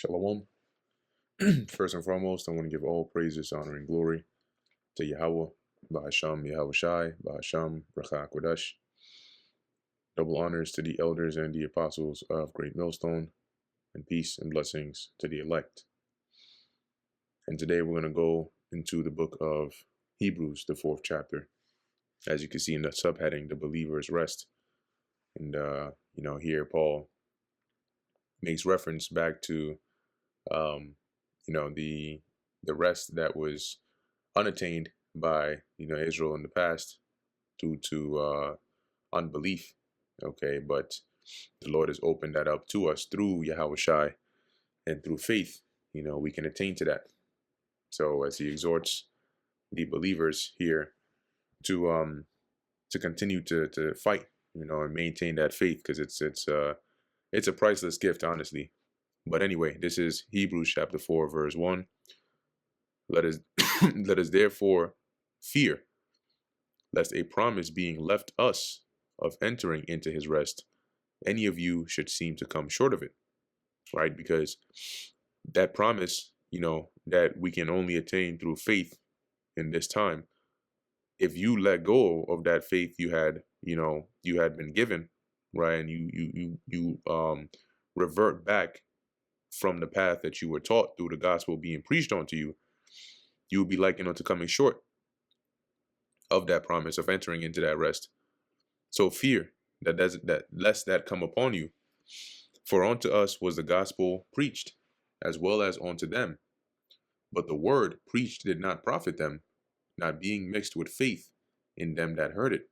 Shalom. First and foremost, I want to give all praises, honor, and glory to Yahweh, Bahasham Yahweh Shai, Bahasham Bracha Kodesh. Double honors to the elders and the apostles of Great Millstone, and peace and blessings to the elect. And today we're going to go into the book of Hebrews, the 4th chapter. As you can see in the subheading, the believer's rest. And, here Paul makes reference back to the rest that was unattained by Israel in the past due to unbelief. Okay, but the Lord has opened that up to us through Yahweh Shai, and through faith, we can attain to that. So as he exhorts the believers here to continue to fight, and maintain that faith, because it's a priceless gift, honestly. But anyway, this is Hebrews chapter 4, verse 1. Let us let us therefore fear, lest a promise being left us of entering into his rest, any of you should seem to come short of it. Right? Because that promise, that we can only attain through faith in this time, if you let go of that faith you had been given, right, and you revert back from the path that you were taught through the gospel being preached onto you, you will be likened unto coming short of that promise of entering into that rest. So fear that lest that come upon you. For unto us was the gospel preached, as well as unto them. But the word preached did not profit them, not being mixed with faith in them that heard it.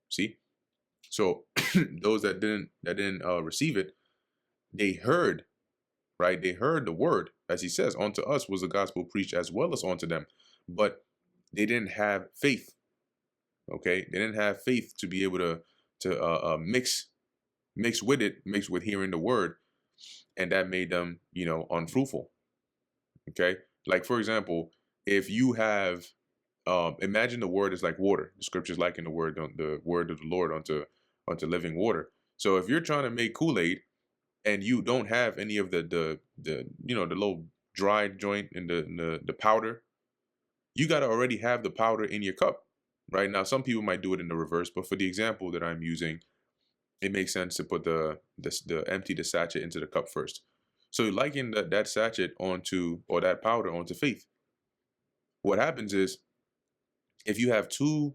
See? So those that didn't receive it, they heard, right? They heard the word, as he says, unto us was the gospel preached as well as unto them. But they didn't have faith. Okay? They didn't have faith to be able to mix with hearing the word, and that made them, unfruitful. Okay? Like, for example, if you have, imagine the word is like water. The scriptures liken the word of the Lord unto living water. So if you're trying to make Kool-Aid and you don't have any of the little dry joint in the powder, you got to already have the powder in your cup. Right? Now, some people might do it in the reverse, but for the example that I'm using, it makes sense to put the sachet into the cup first. So you liken that sachet onto, or that powder onto faith. What happens is, if you have two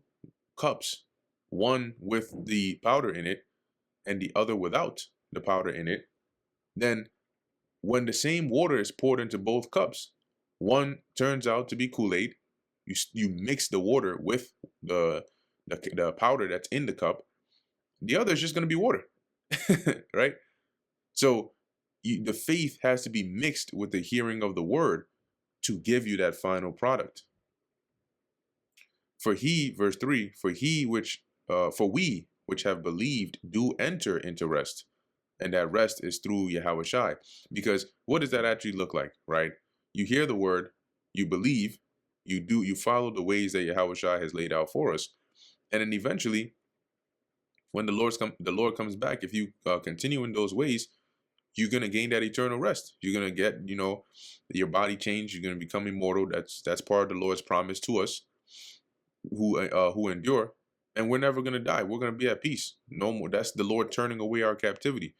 cups, one with the powder in it and the other without the powder in it, then when the same water is poured into both cups, one turns out to be Kool-Aid. You mix the water with the powder that's in the cup. The other is just going to be water, right? So the faith has to be mixed with the hearing of the word to give you that final product. For he, verse 3, for we which have believed do enter into rest, and that rest is through Yahweh Shai. Because what does that actually look like, right? You hear the word, you believe, you follow the ways that Yahweh Shai has laid out for us, and then eventually, when the Lord comes back, if you continue in those ways, you're going to gain that eternal rest. You're going to get, your body changed. You're going to become immortal. That's part of the Lord's promise to us who endure. And we're never going to die. We're going to be at peace. No more. That's the Lord turning away our captivity.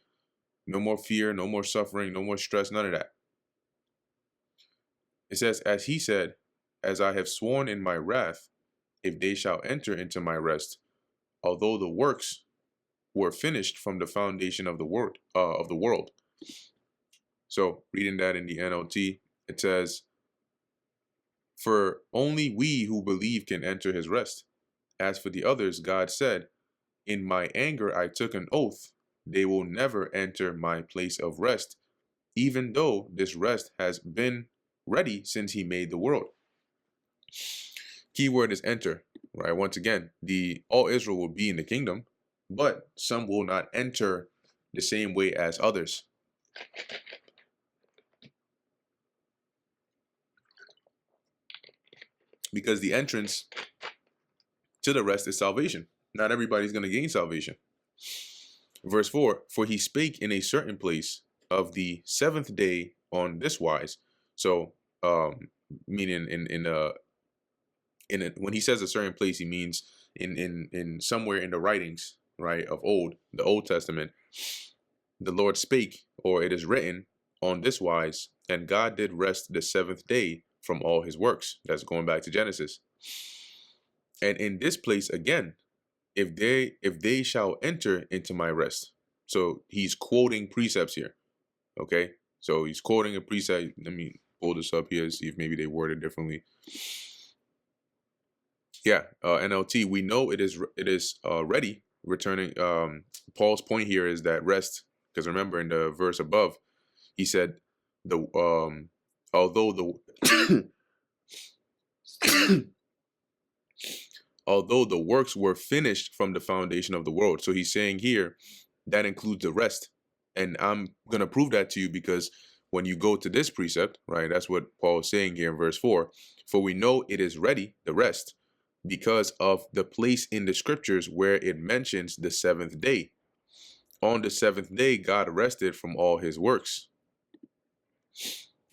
No more fear, no more suffering, no more stress, none of that. It says, as he said, as I have sworn in my wrath, if they shall enter into my rest, although the works were finished from the foundation of the world. So reading that in the NLT, it says, for only we who believe can enter his rest. As for the others, God said, in my anger I took an oath, they will never enter my place of rest, even though this rest has been ready since he made the world. Key word is enter, right? Once again, all Israel will be in the kingdom, but some will not enter the same way as others. Because the entrance to the rest is salvation. Not everybody's going to gain salvation. Verse 4, for he spake in a certain place of the seventh day on this wise. So, meaning when he says a certain place, he means in somewhere in the writings, right, of the Old Testament, the Lord spake, or it is written on this wise, and God did rest the seventh day from all his works. That's going back to Genesis. And in this place again, if they shall enter into my rest. So he's quoting precepts here. Okay. So he's quoting a precept. Let me pull this up here, see if maybe they word it differently. Yeah, NLT. We know it is ready. Returning. Paul's point here is that rest, because remember in the verse above, he said the although the although the works were finished from the foundation of the world. So he's saying here that includes the rest. And I'm going to prove that to you because when you go to this precept, right, that's what Paul is saying here in verse 4. For we know it is ready, the rest, because of the place in the scriptures where it mentions the seventh day. On the seventh day, God rested from all his works.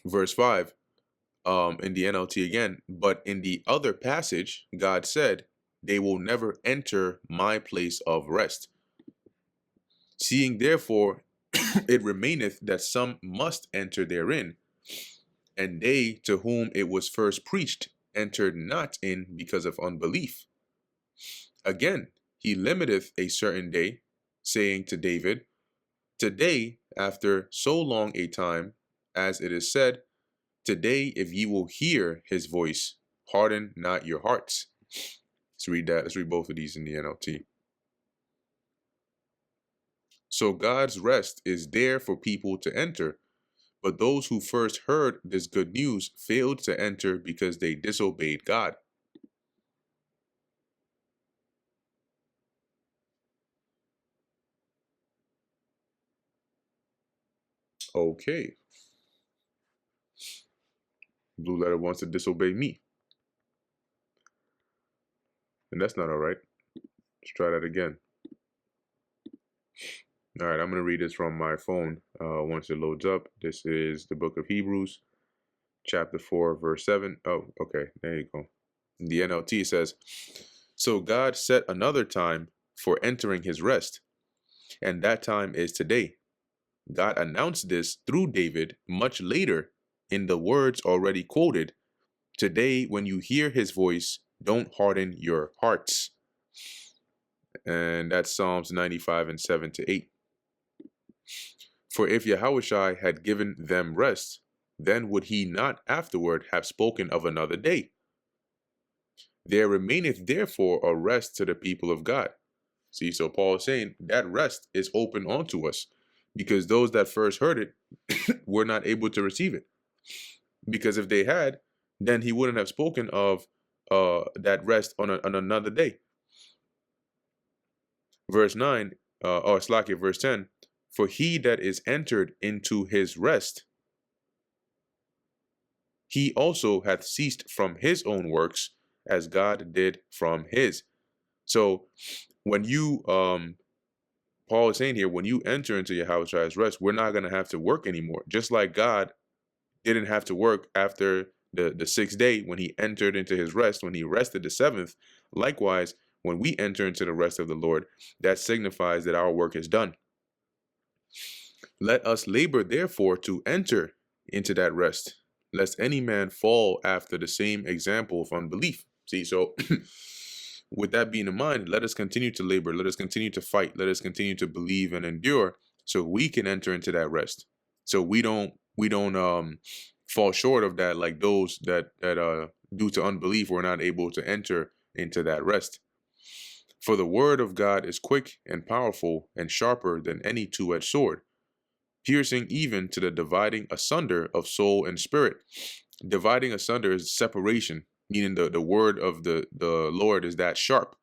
Verse 5, in the NLT again, but in the other passage, God said, they will never enter my place of rest. Seeing therefore it remaineth that some must enter therein, and they to whom it was first preached entered not in because of unbelief. Again, he limiteth a certain day, saying to David, today, after so long a time, as it is said, today, if ye will hear his voice, harden not your hearts. Let's read that. Let's read both of these in the NLT. So God's rest is there for people to enter, but those who first heard this good news failed to enter because they disobeyed God. Okay. Blue letter wants to disobey me. And that's not all right. Let's try that again. All right, I'm going to read this from my phone once it loads up. This is the book of Hebrews, chapter 4, verse 7. Oh, okay, there you go. In the NLT says, so God set another time for entering his rest, and that time is today. God announced this through David much later in the words already quoted. Today, when you hear his voice, don't harden your hearts. And that's Psalms 95 and 7 to 8. For if Yahushua had given them rest, then would he not afterward have spoken of another day? There remaineth therefore a rest to the people of God. See, so Paul is saying that rest is open unto us because those that first heard it were not able to receive it. Because if they had, then he wouldn't have spoken of that rest on another day. Verse 9, verse 10, for he that is entered into his rest, he also hath ceased from his own works, as God did from his. So when you, Paul is saying here, when you enter into Yahweh's rest, we're not going to have to work anymore. Just like God didn't have to work after the sixth day when he entered into his rest, when he rested the seventh. Likewise, when we enter into the rest of the Lord, that signifies that our work is done. Let us labor, therefore, to enter into that rest, lest any man fall after the same example of unbelief. See, so with that being in mind, let us continue to labor, let us continue to fight, let us continue to believe and endure so we can enter into that rest. So we don't fall short of that, like those that due to unbelief were not able to enter into that rest. For the word of God is quick and powerful and sharper than any two-edged sword, piercing even to the dividing asunder of soul and spirit. Dividing asunder is separation, meaning the word of the Lord is that sharp,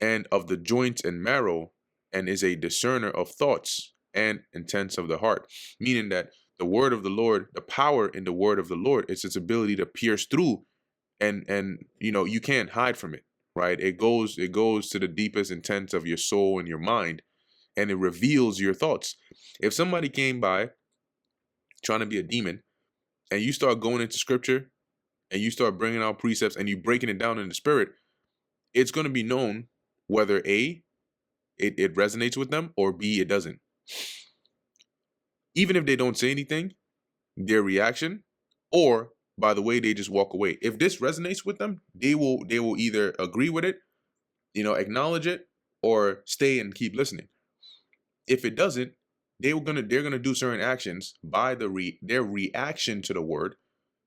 and of the joints and marrow, and is a discerner of thoughts and intents of the heart. Meaning that the word of the Lord, the power in the word of the Lord, is its ability to pierce through, and you can't hide from it, right? It goes to the deepest intents of your soul and your mind, and it reveals your thoughts. If somebody came by trying to be a demon, and you start going into scripture and you start bringing out precepts and you breaking it down in the spirit, it's going to be known whether A, it resonates with them, or B, it doesn't. Even if they don't say anything, their reaction, or by the way they just walk away. If this resonates with them, they will either agree with it, acknowledge it, or stay and keep listening. If it doesn't, they're gonna do certain actions by their reaction to the word.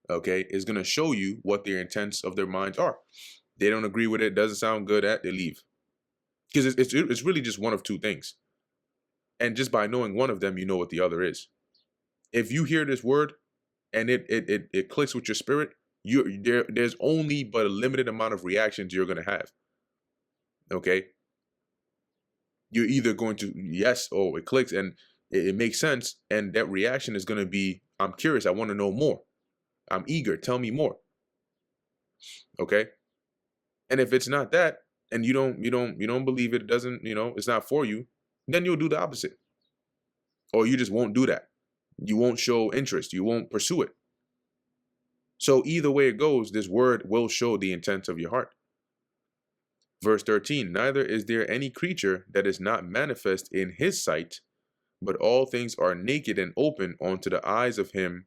Okay, is gonna show you what their intents of their minds are. They don't agree with it, doesn't sound good they leave. Because it's really just one of two things. And just by knowing one of them, you know what the other is. If you hear this word and it clicks with your spirit, there's only but a limited amount of reactions you're gonna have. Okay. You're either going to, yes, oh, it clicks and it makes sense, and that reaction is gonna be, I'm curious, I want to know more. I'm eager, tell me more. Okay. And if it's not that, and you don't believe it, doesn't, it's not for you, then you'll do the opposite. Or you just won't do that. You won't show interest. You won't pursue it. So either way it goes, this word will show the intent of your heart. Verse 13, neither is there any creature that is not manifest in his sight, but all things are naked and open unto the eyes of him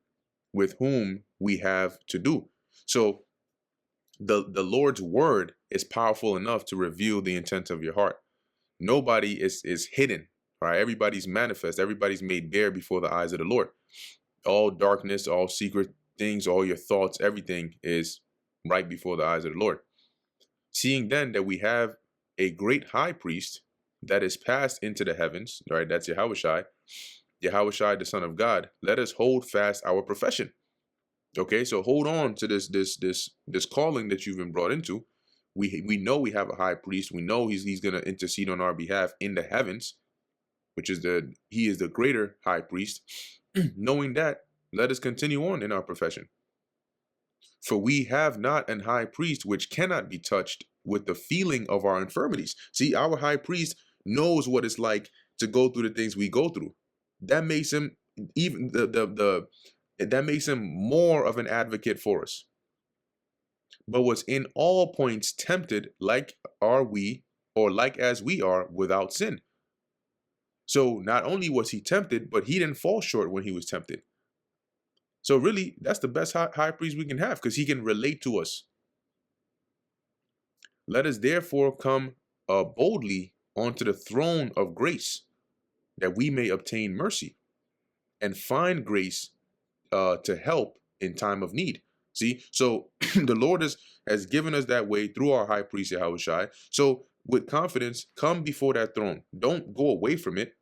with whom we have to do. So the Lord's word is powerful enough to reveal the intent of your heart. Nobody is hidden, right? Everybody's manifest. Everybody's made bare before the eyes of the Lord. All darkness, all secret things, all your thoughts, everything is right before the eyes of the Lord. Seeing then that we have a great high priest that is passed into the heavens, right? That's Yahushua, the Son of God. Let us hold fast our profession. Okay, so hold on to this calling that you've been brought into. We know we have a high priest. We know he's going to intercede on our behalf in the heavens, which is he is the greater high priest. Knowing that, let us continue on in our profession. For we have not an high priest which cannot be touched with the feeling of our infirmities. See, our high priest knows what it's like to go through the things we go through. That makes him even that makes him more of an advocate for us. But was in all points tempted like are we, or like as we are, without sin. So not only was he tempted, but he didn't fall short when he was tempted. So really, that's the best high priest we can have, because he can relate to us. Let us therefore come boldly onto the throne of grace, that we may obtain mercy and find grace to help in time of need. See, so the Lord has given us that way through our high priest Yahushua. So with confidence, come before that throne. Don't go away from it.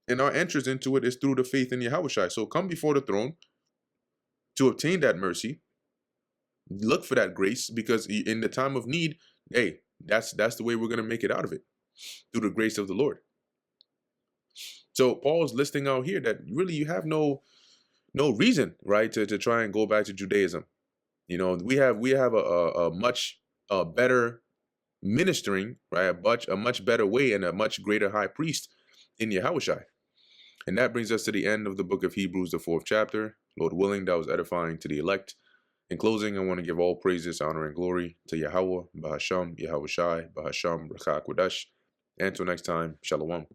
And our entrance into it is through the faith in Yahushua. So come before the throne to obtain that mercy. Look for that grace, because in the time of need, hey, that's the way we're going to make it out of it, through the grace of the Lord. So Paul's listing out here that really you have no reason, right, to try and go back to Judaism. We have a much better ministering, right, a much better way, and a much greater high priest in Yahushua. And that brings us to the end of the book of Hebrews, the 4th chapter. Lord willing, that was edifying to the elect. In closing, I want to give all praises, honor, and glory to Yahweh, Bahasham, Yahushai, Bahasham, Rakha Kodesh. Until next time, Shalom.